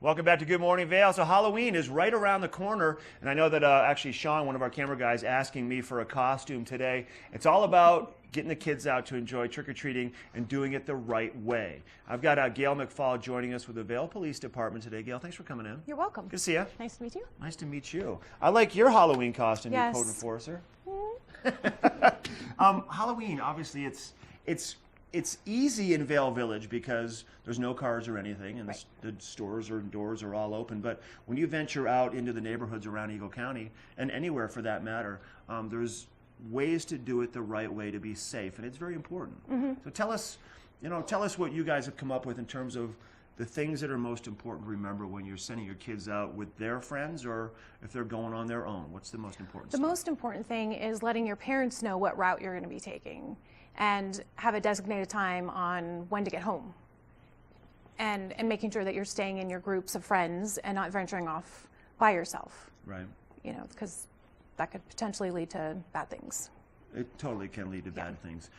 Welcome back to Good Morning Vail. So Halloween is right around the corner, and I know that actually Sean, one of our camera guys, asking me for a costume today. It's all about getting the kids out to enjoy trick-or-treating and doing it the right way. I've got Gail McFall joining us with the Vail Police Department today. Gail, thanks for coming in. You're welcome. Good to see you. Nice to meet you. Nice to meet you. I like your Halloween costume, Yes. you code enforcer. Halloween, obviously, it's easy in Vail Village because there's no cars or anything, and Right. the stores or doors are all open. But when you venture out into the neighborhoods around Eagle County, and anywhere for that matter, there's ways to do it the right way to be safe, and it's very important. So tell us what you guys have come up with in terms of the things that are most important to remember when you're sending your kids out with their friends, or if they're going on their own. What's the most important The stuff? most important thing is letting your parents know what route you're going to be taking and have a designated time on when to get home. And making sure that you're staying in your groups of friends and not venturing off by yourself. Right. You know, because that could potentially lead to bad things. It totally can lead to bad things.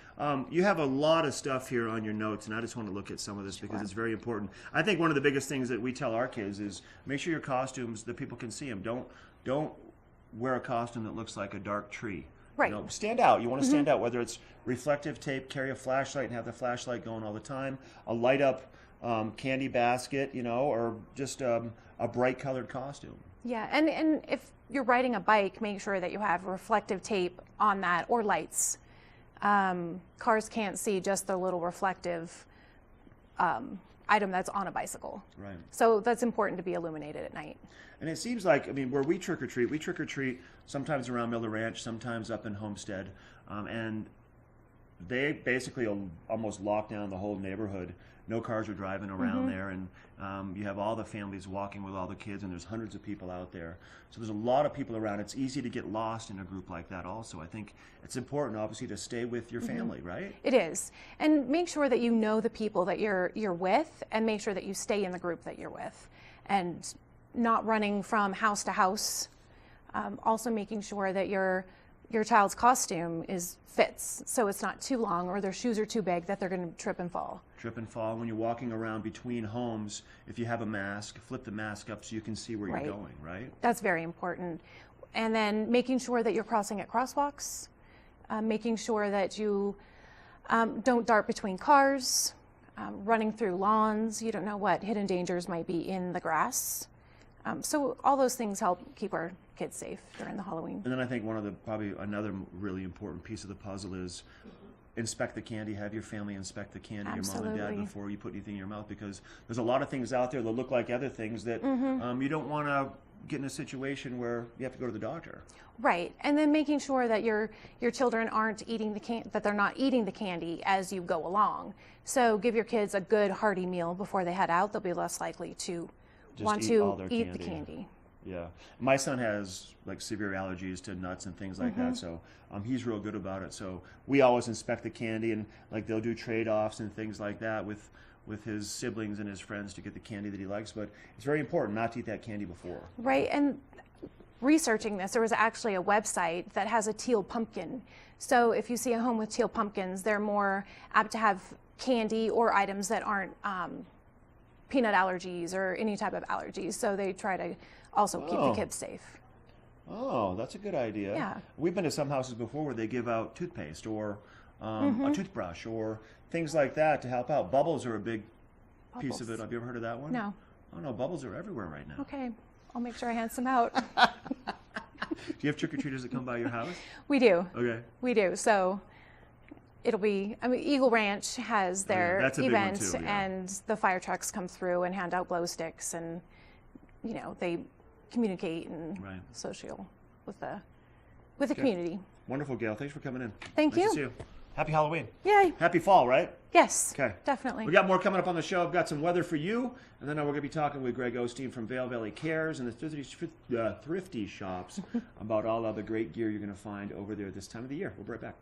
You have a lot of stuff here on your notes, and I just want to look at some of this because it's very important. I think one of the biggest things that we tell our kids is make sure your costumes, that people can see them. Don't wear a costume that looks like a dark tree. Right. You know, stand out. You want to stand out, whether it's reflective tape, carry a flashlight and have the flashlight going all the time, a light up candy basket, or just a bright colored costume. Yeah, and if you're riding a bike, make sure that you have reflective tape on that or lights. Cars can't see just the little reflective item that's on a bicycle. Right. So that's important to be illuminated at night. And it seems like, where we trick or treat sometimes around Miller Ranch, sometimes up in Homestead, and they basically almost lock down the whole neighborhood. No cars are driving around there, and you have all the families walking with all the kids, and there's hundreds of people out there. So there's a lot of people around. It's easy to get lost in a group like that also. I think it's important, obviously, to stay with your family, right? It is. And make sure that you know the people that you're with, and make sure that you stay in the group that you're with. And not running from house to house. Also making sure that your child's costume fits, so it's not too long or their shoes are too big that they're going to trip and fall. Trip and fall. When you're walking around between homes, if you have a mask, flip the mask up so you can see where you're going, right? That's very important. And then making sure that you're crossing at crosswalks, making sure that you don't dart between cars, running through lawns. You don't know what hidden dangers might be in the grass. So all those things help keep our kids safe during the Halloween. And then I think probably another really important piece of the puzzle is inspect the candy. Have your family inspect the candy, Absolutely. your mom and dad, before you put anything in your mouth, because there's a lot of things out there that look like other things that you don't want to get in a situation where you have to go to the doctor. Right, and then making sure that your children aren't eating that they're not eating the candy as you go along. So give your kids a good hearty meal before they head out. They'll be less likely to want to eat the candy. Yeah, my son has like severe allergies to nuts and things like that, so he's real good about it. So we always inspect the candy, and like they'll do trade-offs and things like that with his siblings and his friends to get the candy that he likes. But it's very important not to eat that candy before. Right, and researching this, there was actually a website that has a teal pumpkin. So if you see a home with teal pumpkins, they're more apt to have candy or items that aren't peanut allergies or any type of allergies. So they try to also keep the kids safe. Oh, that's a good idea. Yeah. We've been to some houses before where they give out toothpaste or a toothbrush or things like that to help out. Bubbles are a big piece of it. Have you ever heard of that one? No. Oh, no, bubbles are everywhere right now. Okay, I'll make sure I hand some out. Do you have trick-or-treaters that come by your house? We do. Okay. We do. So it'll be, Eagle Ranch has their that's a big one event, too, yeah. and the fire trucks come through and hand out glow sticks, and they communicate and social with the community. Wonderful, Gail. Thanks for coming in. Thank nice you. To see you. Happy Halloween. Yay. Happy fall, right? Yes. Okay. Definitely. We got more coming up on the show. I've got some weather for you, and then we're going to be talking with Greg Osteen from Vail Valley Cares and the thrifty shops about all of the great gear you're going to find over there this time of the year. We'll be right back.